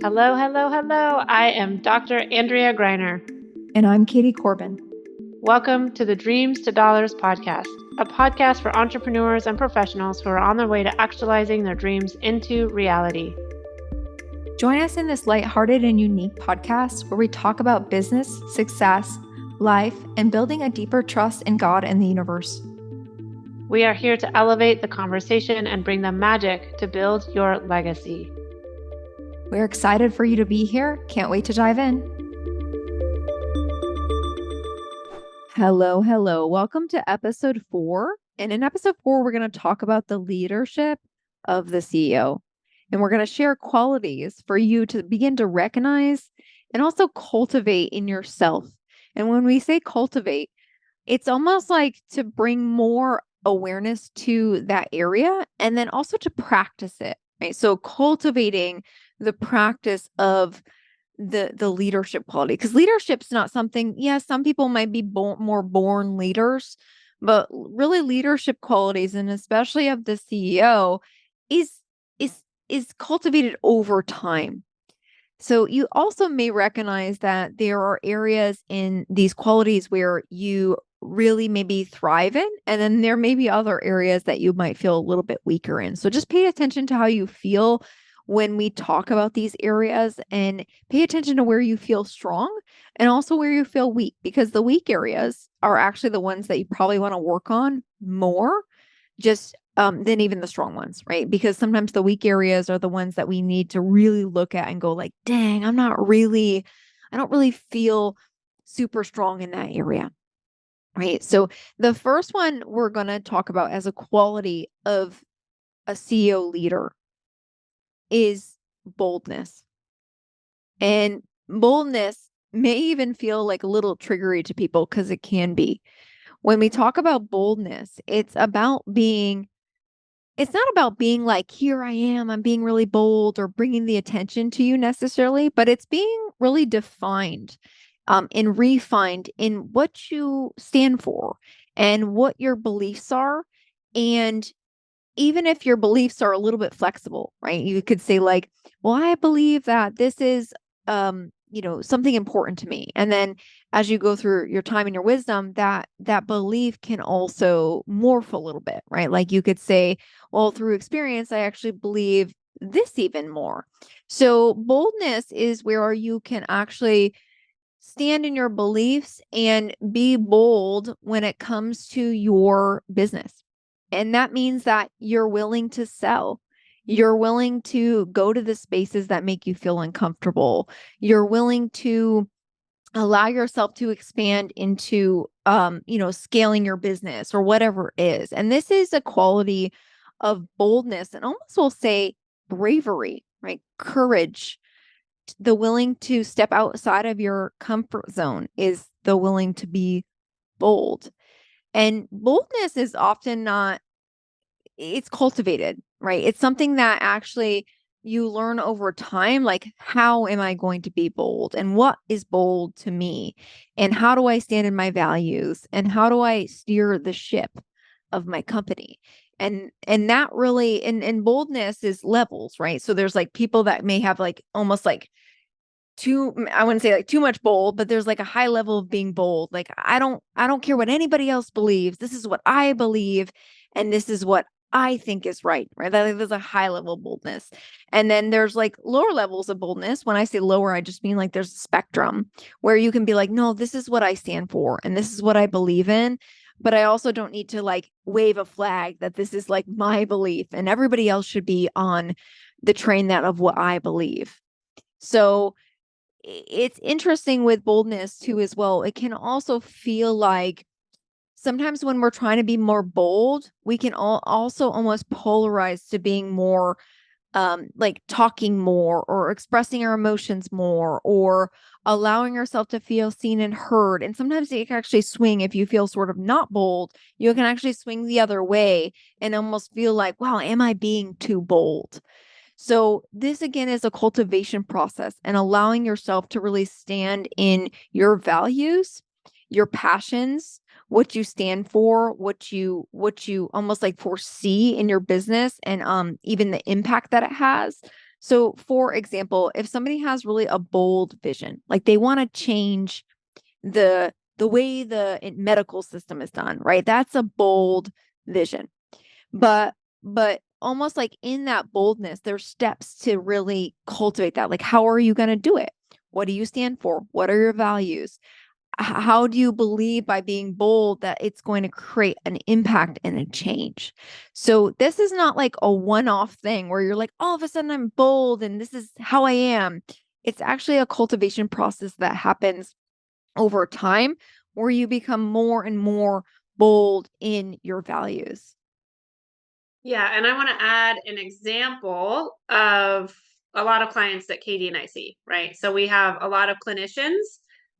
Hello, hello, hello. I am Dr. Andrea Greiner. And I'm Katie Corbin. Welcome to the Dreams to Dollars podcast, a podcast for entrepreneurs and professionals who are on their way to actualizing their dreams into reality. Join us in this lighthearted and unique podcast where we talk about business, success, life, and building a deeper trust in God and the universe. We are here to elevate the conversation and bring the magic to build your legacy. We're excited for you to be here. Can't wait to dive in. Hello. Welcome to episode 4. And in episode 4, we're going to talk about the leadership of the CEO. And we're going to share qualities for you to begin to recognize and also cultivate in yourself. And when we say cultivate, it's almost like to bring more awareness to that area and then also to practice it, right? So cultivating the practice of the leadership quality, because leadership's not something, some people might be more born leaders, but really leadership qualities, and especially of the CEO, is cultivated over time. So you also may recognize that there are areas in these qualities where you really maybe thrive in, and then there may be other areas that you might feel a little bit weaker in. So just pay attention to how you feel when we talk about these areas, and pay attention to where you feel strong and also where you feel weak, because the weak areas are actually the ones that you probably want to work on more just than even the strong ones, right? Because sometimes the weak areas are the ones that we need to really look at and go like, dang, I don't really feel super strong in that area, right? So the first one we're going to talk about as a quality of a CEO leader is boldness. And boldness may even feel like a little triggery to people, because it can be. When we talk about boldness, it's not about being like, here I am, I'm being really bold, or bringing the attention to you necessarily, but it's being really defined and refined in what you stand for and what your beliefs are. And even if your beliefs are a little bit flexible, right? You could say like, well, I believe that this is, something important to me. And then as you go through your time and your wisdom, that belief can also morph a little bit, right? Like you could say, well, through experience, I actually believe this even more. So boldness is where you can actually stand in your beliefs and be bold when it comes to your business. And that means that you're willing to sell. You're willing to go to the spaces that make you feel uncomfortable. You're willing to allow yourself to expand into, scaling your business or whatever it is. And this is a quality of boldness, and almost we'll say bravery, right? Courage. The willing to step outside of your comfort zone is the willing to be bold. And boldness is often it's cultivated, right? It's something that actually you learn over time, like, how am I going to be bold, and what is bold to me, and how do I stand in my values, and how do I steer the ship of my company? And that really, and boldness is levels, right? So there's like people that may have like almost like I wouldn't say like too much bold, but there's like a high level of being bold. Like, I don't care what anybody else believes. This is what I believe. And this is what I think is right. There's a high level of boldness. And then there's like lower levels of boldness. When I say lower, I just mean like there's a spectrum where you can be like, no, this is what I stand for, and this is what I believe in. But I also don't need to like wave a flag that this is like my belief, and everybody else should be on the train that of what I believe. So it's interesting with boldness too, as well. It can also feel like sometimes when we're trying to be more bold, we can also almost polarize to being more like talking more, or expressing our emotions more, or allowing yourself to feel seen and heard. And sometimes it can actually swing. If you feel sort of not bold, you can actually swing the other way and almost feel like, wow, am I being too bold? So this again is a cultivation process, and allowing yourself to really stand in your values, your passions, what you stand for, what you almost like foresee in your business, and even the impact that it has. So, for example, if somebody has really a bold vision, like they want to change the way the medical system is done, right? That's a bold vision. But almost like in that boldness, there's steps to really cultivate that. Like, how are you going to do it? What do you stand for? What are your values? How do you believe by being bold that it's going to create an impact and a change? So this is not like a one-off thing where you're like, all of a sudden I'm bold and this is how I am. It's actually a cultivation process that happens over time where you become more and more bold in your values. Yeah, and I want to add an example of a lot of clients that Katie and I see, right? So we have a lot of clinicians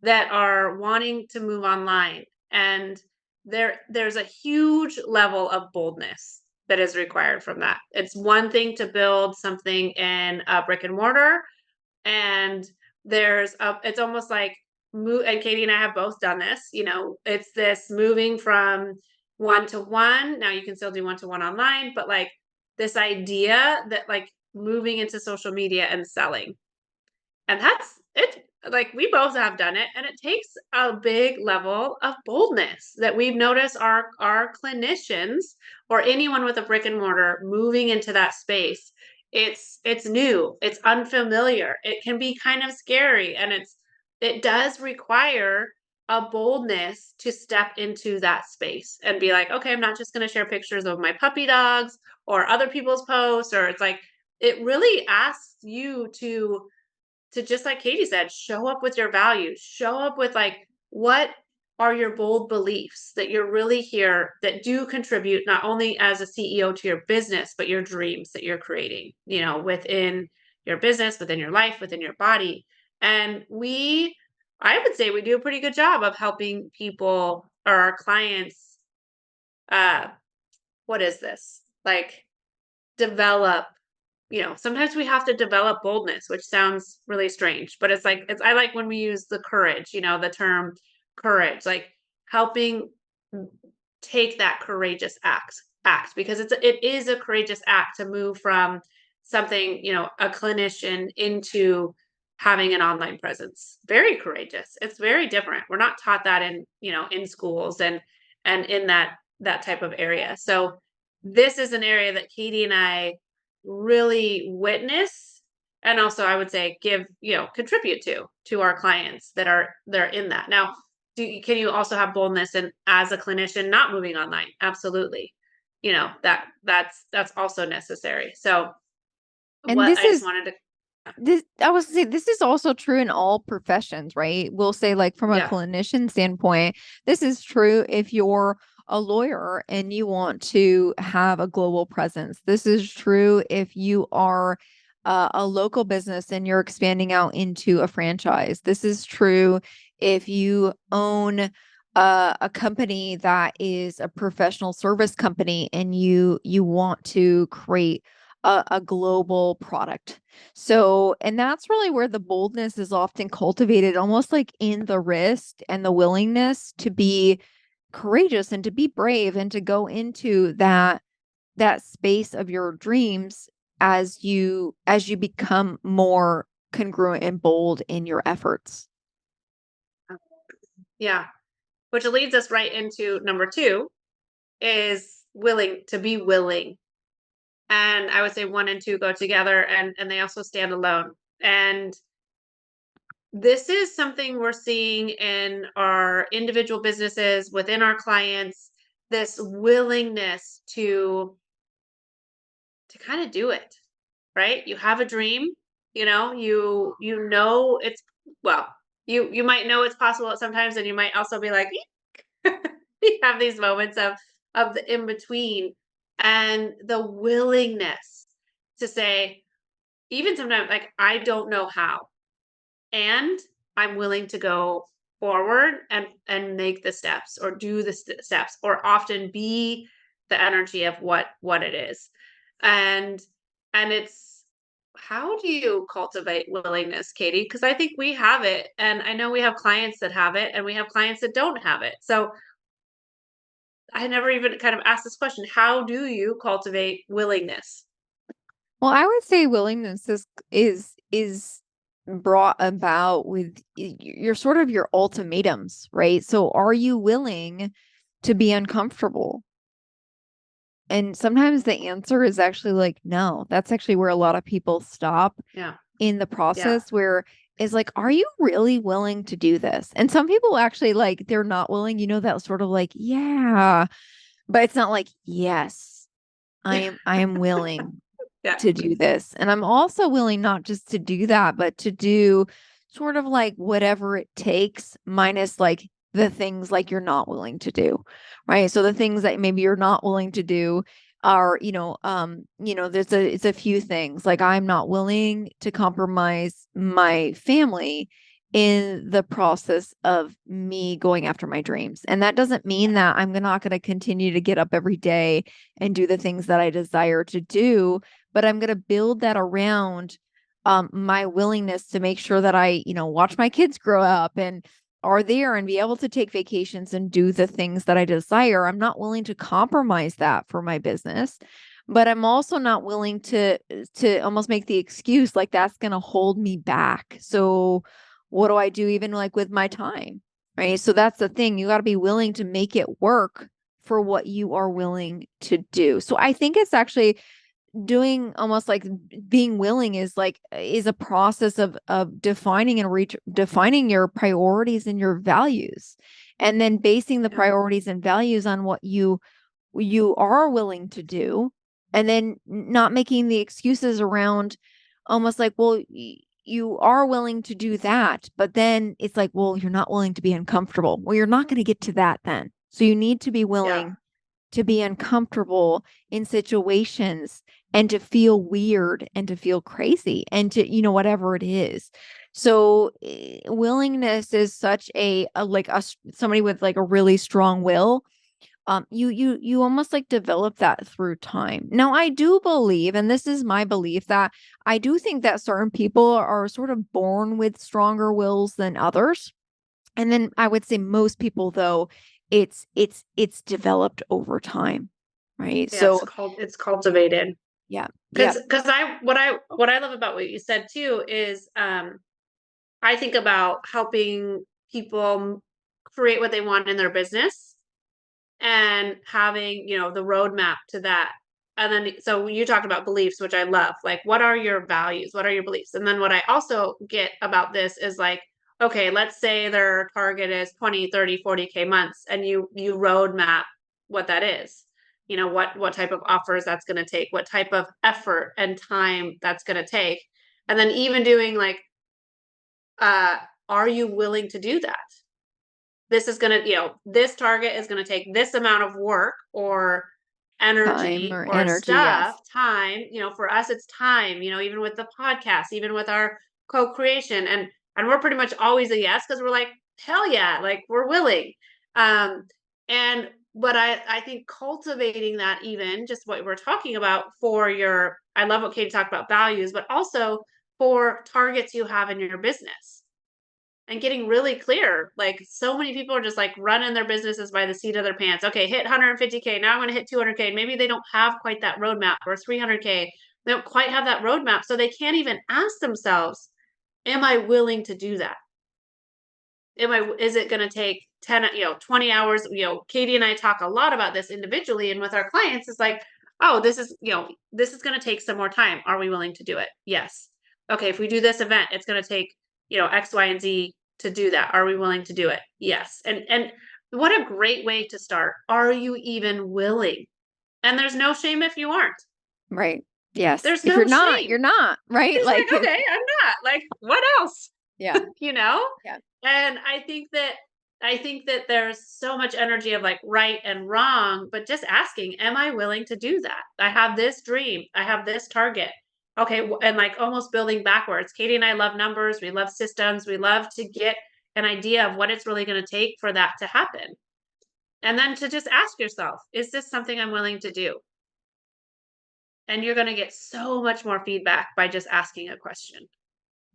that are wanting to move online, and there's a huge level of boldness that is required from that. It's one thing to build something in a brick and mortar, and it's almost like move, and Katie and I have both done this, it's this moving from one to one. Now you can still do one to one online, but like this idea that like moving into social media and selling. And that's it. Like we both have done it, and it takes a big level of boldness that we've noticed our clinicians or anyone with a brick and mortar moving into that space. It's new, it's unfamiliar, it can be kind of scary, and it does require a boldness to step into that space and be like, okay, I'm not just going to share pictures of my puppy dogs or other people's posts, or it's like it really asks you to just like Katie said, show up with your values, show up with like, what are your bold beliefs that you're really here that do contribute not only as a CEO to your business, but your dreams that you're creating, within your business, within your life, within your body. And I would say we do a pretty good job of helping people or our clients, uh, what is this? Like develop, sometimes we have to develop boldness, which sounds really strange, but I like when we use the courage, the term courage, like helping take that courageous act, because it is a courageous act to move from something, a clinician into having an online presence. Very courageous. It's very different. We're not taught that in schools and in that type of area. So this is an area that Katie and I really witness, and also I would say contribute to our clients they're in that. Now, can you also have boldness and as a clinician not moving online? Absolutely. That's also necessary. So And what I just wanted to I was say this is also true in all professions, right? We'll say like from a yeah. clinician standpoint, this is true if you're a lawyer and you want to have a global presence. This is true if you are a local business and you're expanding out into a franchise. This is true if you own a company that is a professional service company and you want to create a global product. So, and that's really where the boldness is often cultivated, almost like in the wrist and the willingness to be courageous and to be brave and to go into that space of your dreams as you become more congruent and bold in your efforts. Yeah, which leads us right into number 2 is to be willing. And I would say 1 and 2 go together, and they also stand alone. And this is something we're seeing in our individual businesses, within our clients, this willingness to kind of do it, right? You have a dream, it's well, you might know it's possible at sometimes, and you might also be like, you have these moments of the in between, and the willingness to say, even sometimes, like, I don't know how, and I'm willing to go forward and make the steps or do the steps, or often be the energy of what it is. And and it's, how do you cultivate willingness, Katie? Because I think we have it, and I know we have clients that have it, and we have clients that don't have it. So I never even kind of asked this question: how do you cultivate willingness? Well, I would say willingness is brought about with your sort of your ultimatums, right? So are you willing to be uncomfortable? And sometimes the answer is actually like, no. That's actually where a lot of people stop Yeah. in the Yeah. process, where is like, are you really willing to do this? And some people actually like they're not willing, that sort of like, yeah, but it's not like, yes, I am willing Yeah. to do this. And I'm also willing not just to do that, but to do sort of like whatever it takes, minus like the things like you're not willing to do. Right. So the things that maybe you're not willing to do are, it's a few things. Like I'm not willing to compromise my family in the process of me going after my dreams. And that doesn't mean that I'm not going to continue to get up every day and do the things that I desire to do, but I'm going to build that around my willingness to make sure that I, watch my kids grow up and are there and be able to take vacations and do the things that I desire. I'm not willing to compromise that for my business, but I'm also not willing to almost make the excuse like that's going to hold me back. So what do I do even like with my time? Right? So that's the thing. You got to be willing to make it work for what you are willing to do. So I think it's actually doing almost like being willing is a process of defining and defining your priorities and your values, and then basing the Yeah. priorities and values on what you are willing to do, and then not making the excuses around almost like, well, you are willing to do that, but then it's like, well, you're not willing to be uncomfortable. Well, you're not going to get to that then. So you need to be Yeah. willing to be uncomfortable in situations and to feel weird and to feel crazy and to, whatever it is. So willingness is such somebody with like a really strong will. You almost like develop that through time. Now, I do believe, and this is my belief, that I do think that certain people are sort of born with stronger wills than others. And then I would say most people, though, it's developed over time, right? Yeah. So It's cultivated. yeah, yeah, Because what I love about what you said too is I think about helping people create what they want in their business and having, the roadmap to that. And then, so you talked about beliefs, which I love. Like, what are your values? What are your beliefs? And then what I also get about this is like, okay, let's say their target is 20, 30, 40K months, and you roadmap what that is. What type of offers that's going to take, what type of effort and time that's going to take. And then even doing like, uh, are you willing to do that? This is going to, this target is going to take this amount of work or time energy or or energy, yes. time. For us, it's time, even with the podcast, even with our co-creation. And we're pretty much always a yes, because we're like, hell yeah, like we're willing. Um, and but I think cultivating that, even just what we're talking about for I love what Katie talked about, values, but also for targets you have in your business and getting really clear. Like, so many people are just like running their businesses by the seat of their pants. Okay, hit 150K. Now I'm going to hit 200K. Maybe they don't have quite that roadmap, or 300K. They don't quite have that roadmap. So they can't even ask themselves, am I willing to do that? Is it going to take 10, 20 hours? Katie and I talk a lot about this individually and with our clients. It's like, oh, this is going to take some more time. Are we willing to do it? Yes. Okay. If we do this event, it's going to take, X, Y, and Z to do that. Are we willing to do it? Yes. And what a great way to start. Are you even willing? And there's no shame if you aren't. Right. Yes. There's If you're no not, shame. you're not, right? It's Like like, okay, I'm not. Like, what else? yeah. you know? Yeah. And I think that there's so much energy of like right and wrong, but just asking, am I willing to do that? I have this dream. I have this target. Okay, and like almost building backwards. Katie and I love numbers. We love systems. We love to get an idea of what it's really going to take for that to happen. And then to just ask yourself, is this something I'm willing to do? And you're going to get so much more feedback by just asking a question.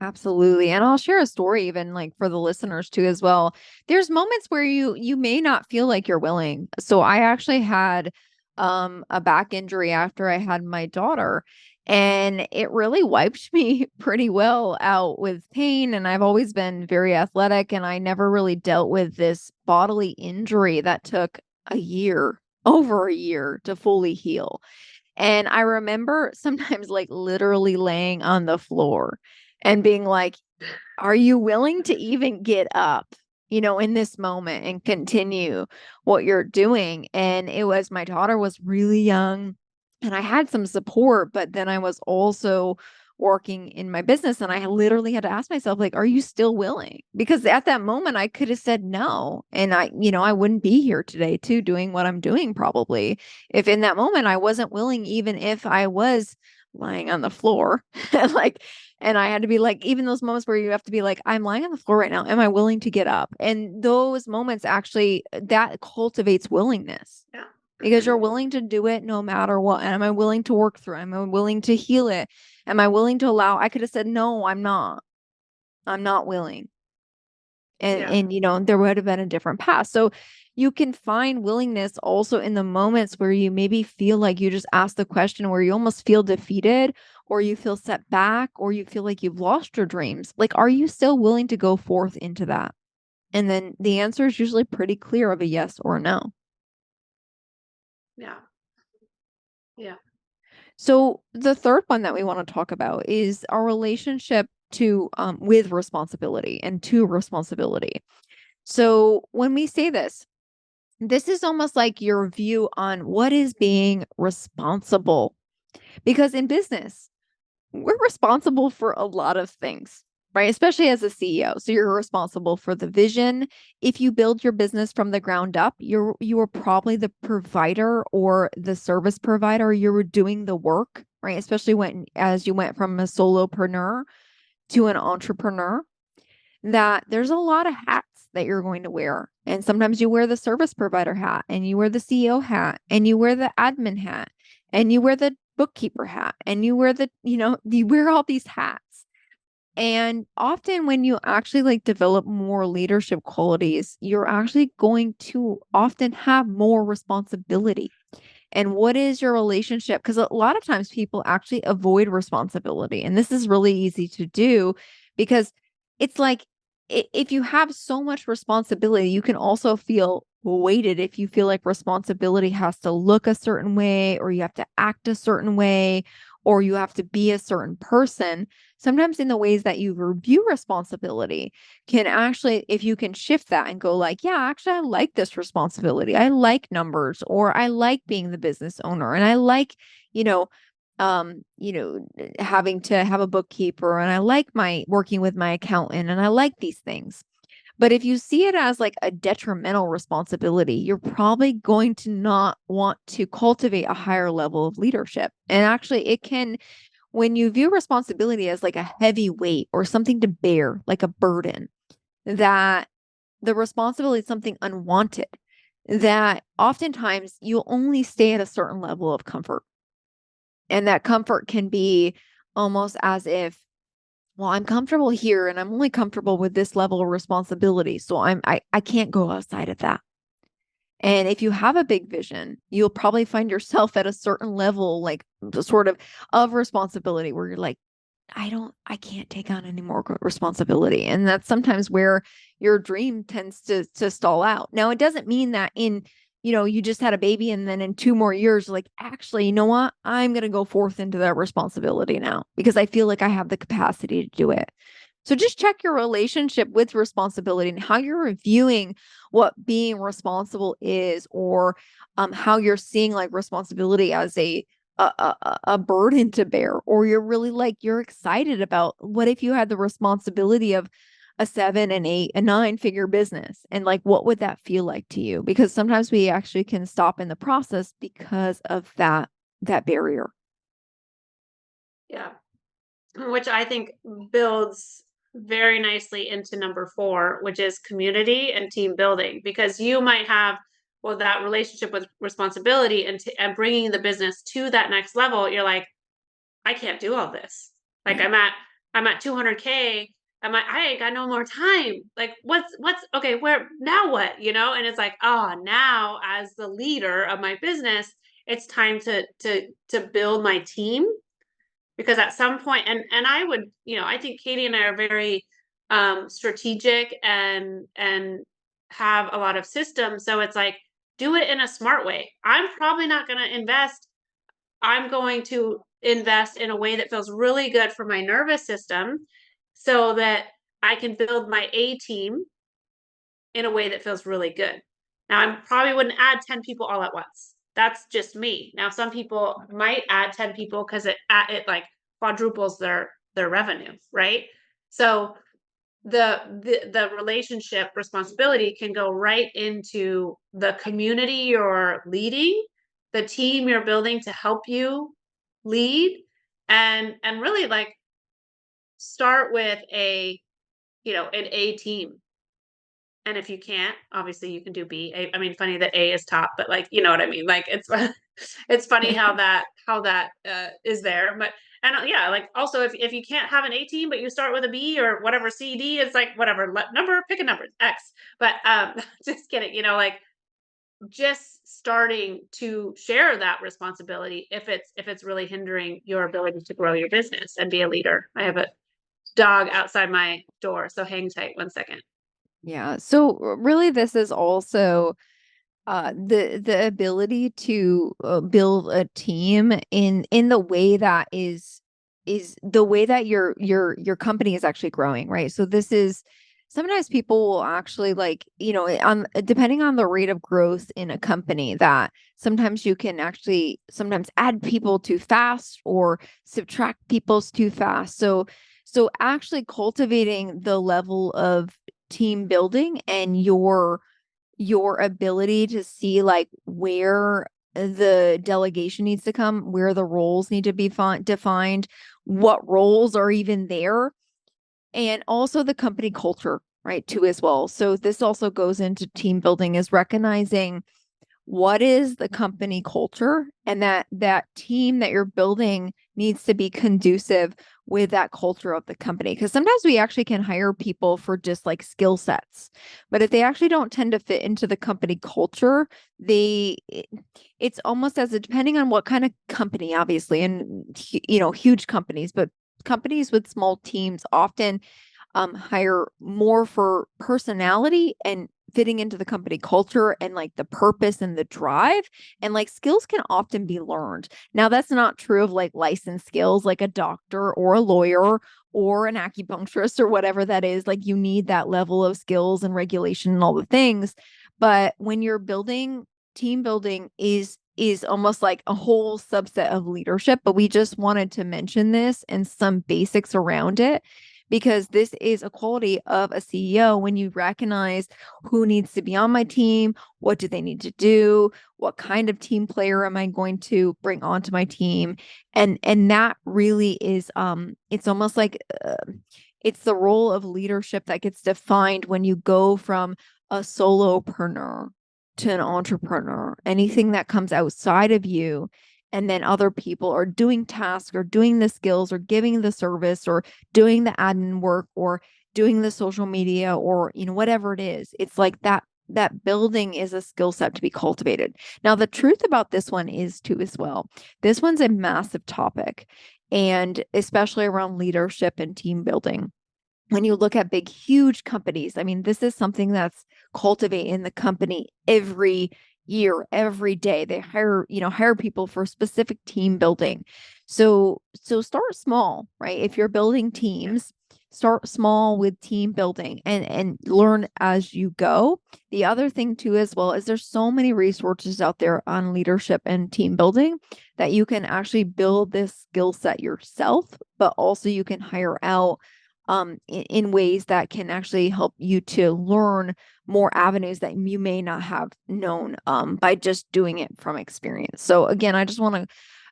Absolutely. And I'll share a story even like for the listeners too as well. There's moments where you may not feel like you're willing. So I actually had a back injury after I had my daughter. And it really wiped me pretty well out with pain. And I've always been very athletic, and I never really dealt with this bodily injury that took a year, over a year to fully heal. And I remember sometimes like literally laying on the floor and being like, are you willing to even get up, in this moment and continue what you're doing? And it was, my daughter was really young and I had some support, but then I was also working in my business, and I literally had to ask myself, like, are you still willing? Because at that moment I could have said no. And I wouldn't be here today too, doing what I'm doing probably, if in that moment I wasn't willing, even if I was lying on the floor. Like, and I had to be like, even those moments where you have to be like, I'm lying on the floor right now. Am I willing to get up? And those moments actually, that cultivates willingness, Yeah. because you're willing to do it no matter what. And am I willing to work through it? Am I willing to heal it? Am I willing to allow? I could have said, no, I'm not. I'm not willing. Yeah. And there would have been a different path. So you can find willingness also in the moments where you maybe feel like you just ask the question, where you almost feel defeated, or you feel set back, or you feel like you've lost your dreams. Like, are you still willing to go forth into that? And then the answer is usually pretty clear of a yes or a no. Yeah. Yeah. So the third one that we want to talk about is our relationship to with responsibility and to responsibility. So when we say this is almost like your view on what is being responsible. Because in business, we're responsible for a lot of things, right? Especially as a CEO. So you're responsible for the vision. If you build your business from the ground up, you are probably the provider or the service provider. You were doing the work, right? Especially when as you went from a solopreneur to an entrepreneur, that there's a lot of hats that you're going to wear. And sometimes you wear the service provider hat, and you wear the CEO hat, and you wear the admin hat, and you wear the bookkeeper hat, and you wear you wear all these hats. And often when you actually like develop more leadership qualities, you're actually going to often have more responsibility. And what is your relationship? Because a lot of times people actually avoid responsibility. And this is really easy to do, because it's like, if you have so much responsibility, you can also feel weighted if you feel like responsibility has to look a certain way, or you have to act a certain way, or you have to be a certain person. Sometimes in the ways that you review responsibility can actually, if you can shift that and go like, yeah, actually, I like this responsibility. I like numbers, or I like being the business owner, and I like, you know, having to have a bookkeeper, and I like my working with my accountant, and I like these things. But if you see it as like a detrimental responsibility, you're probably going to not want to cultivate a higher level of leadership. And actually, it can, when you view responsibility as like a heavy weight or something to bear, like a burden, that the responsibility is something unwanted, that oftentimes you'll only stay at a certain level of comfort. And that comfort can be almost as if, well, I'm comfortable here and I'm only comfortable with this level of responsibility. So I can't go outside of that. And if you have a big vision, you'll probably find yourself at a certain level, like sort of responsibility, where you're like, I can't take on any more responsibility. And that's sometimes where your dream tends to stall out. Now, it doesn't mean that you just had a baby and then in 2 more years, like, actually, you know what? I'm going to go forth into that responsibility now because I feel like I have the capacity to do it. So just check your relationship with responsibility and how you're reviewing what being responsible is, or how you're seeing like responsibility as a burden to bear, or you're really like, you're excited about what if you had the responsibility of a 7 and 8 and 9 figure business, and like, what would that feel like to you? Because sometimes we actually can stop in the process because of that barrier. Yeah. Which I think builds very nicely into number 4, which is community and team building, because you might have, well, that relationship with responsibility and bringing the business to that next level. You're like, I can't do all this. Like, Right. I'm at 200K. I ain't got no more time. Like, what's okay? Where now? What, And it's like, oh, now as the leader of my business, it's time to build my team because at some point, and I would, I think Katie and I are very strategic and have a lot of systems. So it's like, do it in a smart way. I'm probably not going to invest. I'm going to invest in a way that feels really good for my nervous system so that I can build my A team in a way that feels really good. Now, I probably wouldn't add 10 people all at once. That's just me. Now, some people might add 10 people because it like quadruples their revenue, right? So the relationship responsibility can go right into the community you're leading, the team you're building to help you lead, and really like start with an A team. And if you can't, obviously you can do B. I mean, funny that A is top, but like, you know what I mean? Like it's funny how that is there. But and yeah, like also if you can't have an A team, but you start with a B or whatever C D, it's like whatever number, pick a number X. But just kidding. Like just starting to share that responsibility if it's really hindering your ability to grow your business and be a leader. I have a dog outside my door, so hang tight 1 second. Yeah. So really this is also the ability to build a team in the way that is the way that your company is actually growing, right? So this is sometimes people will actually like, on depending on the rate of growth in a company, that sometimes you can actually sometimes add people too fast or subtract people too fast. So actually cultivating the level of team building and your ability to see like where the delegation needs to come, where the roles need to be defined, what roles are even there, and also the company culture, right, too, as well. So this also goes into team building, is recognizing what is the company culture, and that team that you're building needs to be conducive with that culture of the company, because sometimes we actually can hire people for just like skill sets, but if they actually don't tend to fit into the company culture, it's almost as a, depending on what kind of company, obviously, and huge companies, but companies with small teams often hire more for personality and fitting into the company culture and like the purpose and the drive, and like skills can often be learned. Now that's not true of like licensed skills like a doctor or a lawyer or an acupuncturist or whatever that is. Like you need that level of skills and regulation and all the things, but when you're building, team building is almost like a whole subset of leadership. But we just wanted to mention this and some basics around it, because this is a quality of a CEO. When you recognize who needs to be on my team, what do they need to do, what kind of team player am I going to bring onto my team, and that really is it's almost like it's the role of leadership that gets defined when you go from a solopreneur to an entrepreneur. Anything that comes outside of you, and then other people are doing tasks or doing the skills or giving the service or doing the admin work or doing the social media, or whatever it is, it's like that building is a skill set to be cultivated. Now the truth about this one is too as well, this one's a massive topic, and especially around leadership and team building. When you look at big, huge companies, I mean, this is something that's cultivated in the company every year, every day. They hire people for specific team building. So start small, right? If you're building teams, start small with team building and learn as you go. The other thing too as well is there's so many resources out there on leadership and team building that you can actually build this skill set yourself, but also you can hire out in ways that can actually help you to learn more avenues that you may not have known by just doing it from experience. So again, I just want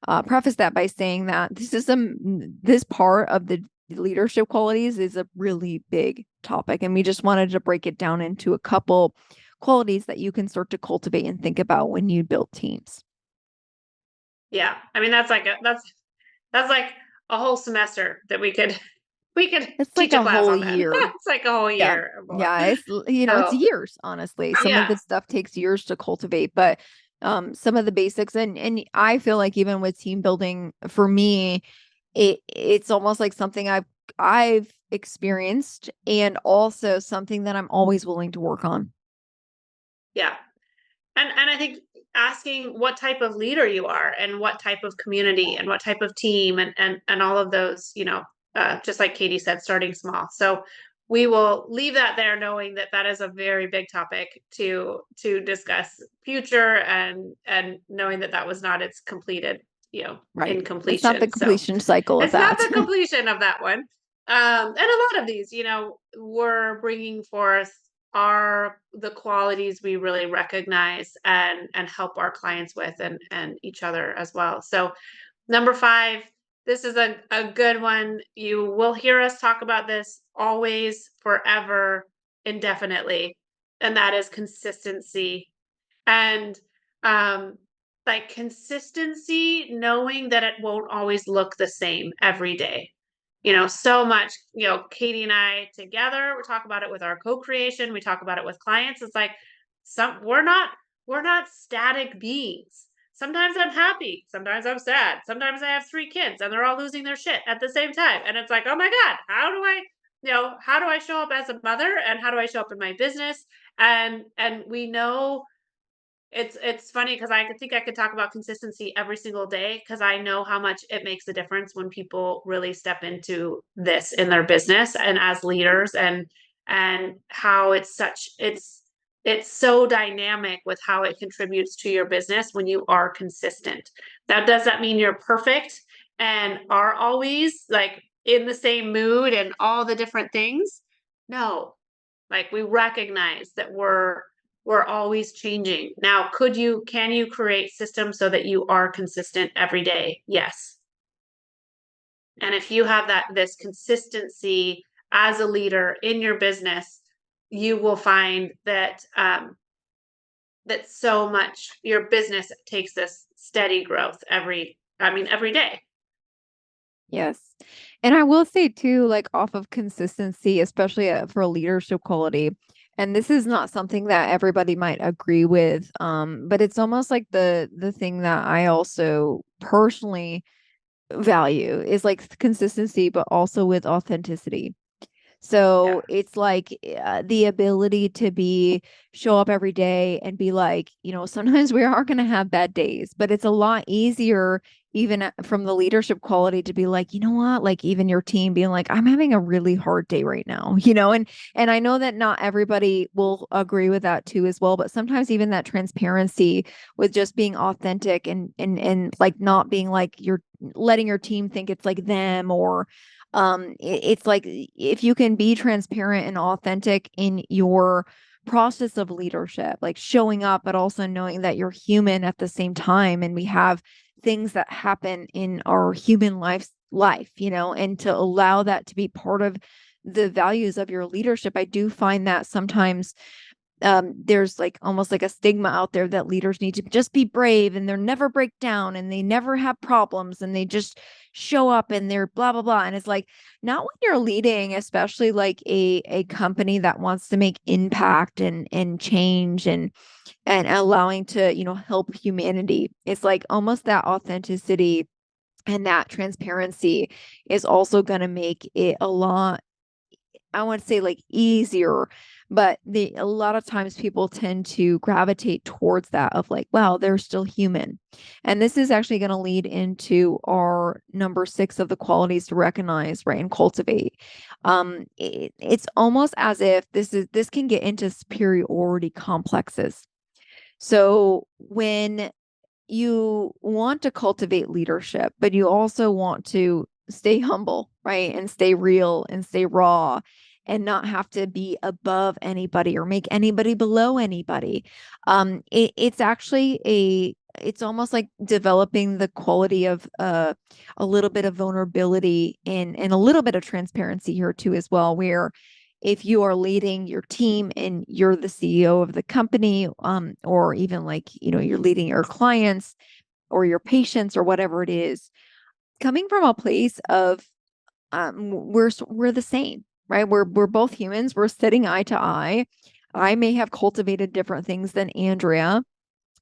to preface that by saying that this part of the leadership qualities is a really big topic, and we just wanted to break it down into a couple qualities that you can start to cultivate and think about when you build teams. Yeah. I mean, that's like a whole semester that we could It's like teach a a class whole on that. year. It's like a whole Yeah. year. Yeah, it's So years, honestly. Some of yeah. the stuff takes years to cultivate, but some of the basics, and I feel like even with team building for me, it's almost like something I've experienced, and also something that I'm always willing to work on. Yeah. And I think asking what type of leader you are and what type of community and what type of team and all of those, just like Katie said, starting small. So we will leave that there, knowing that that is a very big topic to discuss future, and knowing that that was not its completed, in Right. It's not the completion. So completion cycle of it's not that. the completion of that one. And a lot of these, we're bringing forth are the qualities we really recognize and help our clients with, and each other as well. So number 5, this is a good one. You will hear us talk about this always, forever, indefinitely, and that is consistency. And um like consistency, knowing that it won't always look the same every day. So much, Katie and I together, we talk about it with our co-creation, we talk about it with clients. It's like we're not static beings. Sometimes I'm happy, sometimes I'm sad, sometimes I have 3 kids and they're all losing their shit at the same time. And it's like, oh my God, how do I show up as a mother, and how do I show up in my business? And we know it's funny because I could think I could talk about consistency every single day, because I know how much it makes a difference when people really step into this in their business and as leaders, and how it's so dynamic with how it contributes to your business when you are consistent. That doesn't mean you're perfect and are always like in the same mood and all the different things. No, like we recognize that we're always changing. Now, can you create systems so that you are consistent every day? Yes. And if you have this consistency as a leader in your business, you will find that so much your business takes this steady growth every day. Yes. And I will say too, like off of consistency, especially for a leadership quality, and this is not something that everybody might agree with, but it's almost like the thing that I also personally value is like consistency, but also with authenticity. Yeah. So it's like the ability to show up every day and be like, sometimes we are going to have bad days, but it's a lot easier, even from the leadership quality, to be like, you know what, like even your team being like, I'm having a really hard day right now, and I know that not everybody will agree with that too as well, but sometimes even that transparency with just being authentic and like not being like you're letting your team think it's like them, or it's like if you can be transparent and authentic in your process of leadership, like showing up but also knowing that you're human at the same time, and we have things that happen in our human life, and to allow that to be part of the values of your leadership. I do find that sometimes there's like almost like a stigma out there that leaders need to just be brave and they're never break down and they never have problems and they just show up and they're blah blah blah. And it's like, not when you're leading, especially like a company that wants to make impact and change and allowing to, help humanity. It's like almost that authenticity and that transparency is also going to make it a lot, I want to say, like easier, but a lot of times people tend to gravitate towards that of like, wow, they're still human. And this is actually going to lead into our number 6 of the qualities to recognize, right, and cultivate. It's almost as if this can get into superiority complexes. So when you want to cultivate leadership, but you also want to stay humble, right? And stay real and stay raw and not have to be above anybody or make anybody below anybody. It's actually it's almost like developing the quality of a little bit of vulnerability and a little bit of transparency here too as well, where if you are leading your team and you're the CEO of the company, or even like, you're leading your clients or your patients or whatever it is, coming from a place of we're the same, right? We're both humans. We're sitting eye to eye. I may have cultivated different things than Andrea,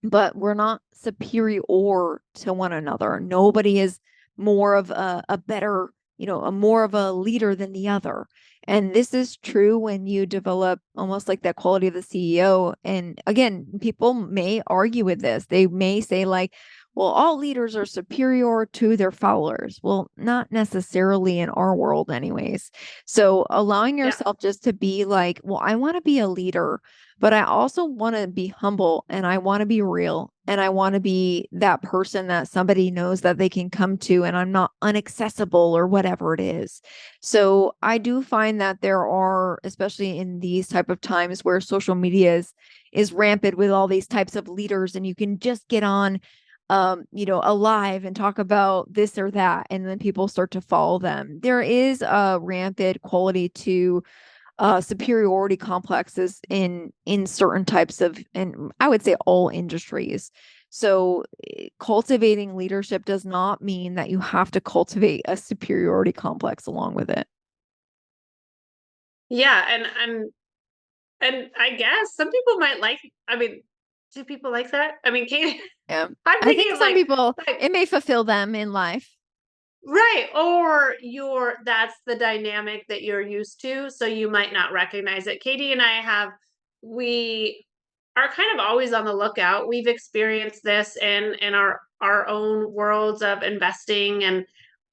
but we're not superior to one another. Nobody is more of a better, a more of a leader than the other. And this is true when you develop almost like that quality of the CEO. And again, people may argue with this. They may say, like, well, all leaders are superior to their followers. Well, not necessarily in our world, anyways. So allowing Yeah. yourself just to be like, well, I want to be a leader, but I also want to be humble and I want to be real and I want to be that person that somebody knows that they can come to and I'm not inaccessible or whatever it is. So I do find that there are, especially in these type of times where social media is rampant with all these types of leaders and you can just get on alive and talk about this or that and then people start to follow them. There is a rampant quality to superiority complexes in certain types of, and I would say all industries. So cultivating leadership does not mean that you have to cultivate a superiority complex along with it. Yeah, and I guess some people might like, I mean, do people like that? I mean, Kate, Yeah. I'm I thinking think of some people, like it may fulfill them in life. right, or that's the dynamic that you're used to, so you might not recognize it. Katie and I we are kind of always on the lookout. We've experienced this in our own worlds of investing, and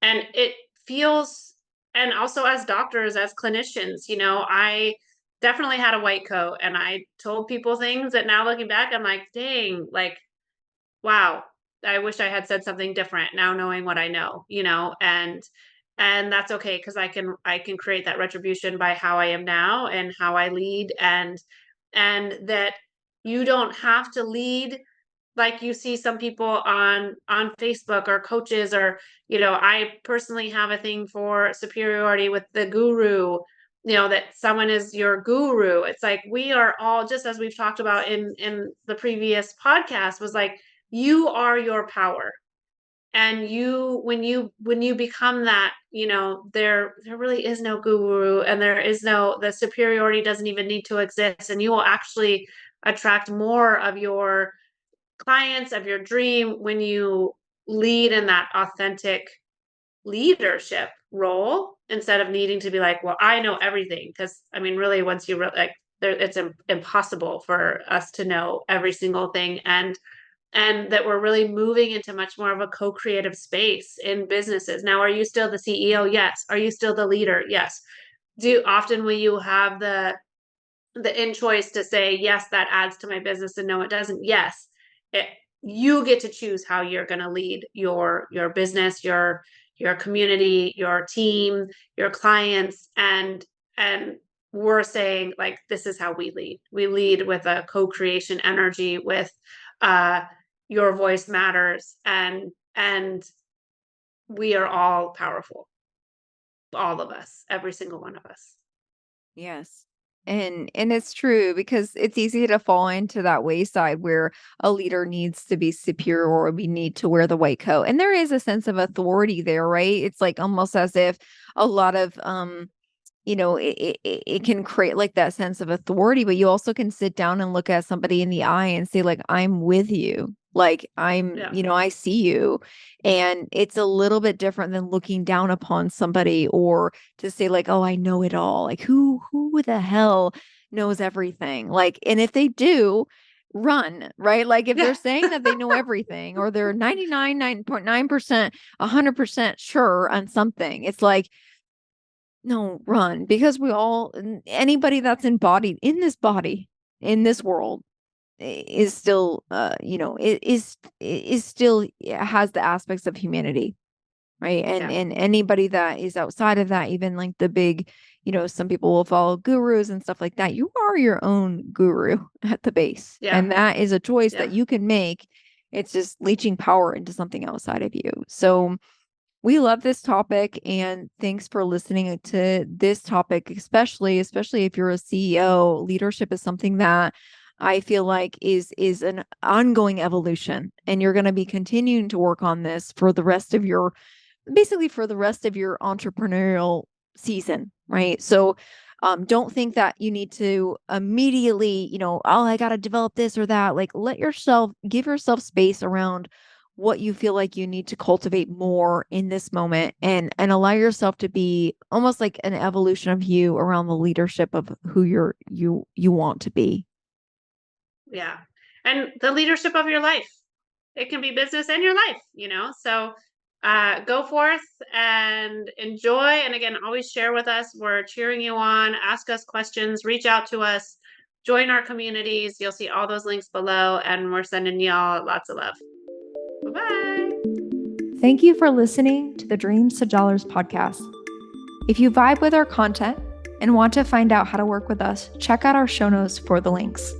it feels, and also as doctors, as clinicians, I definitely had a white coat and I told people things that now looking back, I'm like, dang, like wow, I wish I had said something different now knowing what I know, and that's okay because I can create that retribution by how I am now and how I lead, and that you don't have to lead like you see some people on Facebook or coaches, or I personally have a thing for superiority with the guru, that someone is your guru. It's like we are all, just as we've talked about in the previous podcast, was like you are your power. And when you become that, there really is no guru, and the superiority doesn't even need to exist, and you will actually attract more of your clients, of your dream, when you lead in that authentic leadership role, instead of needing to be like, well, I know everything. Because I mean, really, once you like there, it's impossible for us to know every single thing, and that we're really moving into much more of a co-creative space in businesses. Now, are you still the CEO? Yes. Are you still the leader? Yes. Do often will you have the in choice to say, yes, that adds to my business, and no, it doesn't? Yes. it, you get to choose how you're going to lead your business, your community, your team, your clients, and we're saying, like, this is how we lead with a co-creation energy, with uh your voice matters, and we are all powerful, all of us, every single one of us. Yes. And it's true because it's easy to fall into that wayside where a leader needs to be superior or we need to wear the white coat. And there is a sense of authority there, right? It's like almost as if a lot of it can create like that sense of authority, but you also can sit down and look at somebody in the eye and say, like, I'm with you. Like, Yeah. I see you. And it's a little bit different than looking down upon somebody or to say, like, oh, I know it all. Like, who the hell knows everything? Like, and if they do, run, right? Like, if Yeah. they're saying that they know everything or they're 99.9%, 100% sure on something, it's like, no, run, because anybody that's embodied in this body, in this world, is still, is still has the aspects of humanity, right? And Yeah. and anybody that is outside of that, even like the big, some people will follow gurus and stuff like that. You are your own guru at the base, Yeah. and that is a choice that Yeah. you can make. It's just leeching power into something outside of you. So we love this topic and thanks for listening to this topic, especially if you're a CEO. Leadership is something that I feel like is an ongoing evolution and you're going to be continuing to work on this for the rest of your basically for the rest of your entrepreneurial season, right? So don't think that you need to immediately, oh, I got to develop this or that. Like, give yourself space around what you feel like you need to cultivate more in this moment, and allow yourself to be almost like an evolution of you around the leadership of who you want to be. Yeah. And the leadership of your life. It can be business and your life, So go forth and enjoy. And again, always share with us. We're cheering you on. Ask us questions, reach out to us, join our communities. You'll see all those links below. And we're sending y'all lots of love. Bye-bye. Thank you for listening to the Dreams to Dollars podcast. If you vibe with our content and want to find out how to work with us, check out our show notes for the links.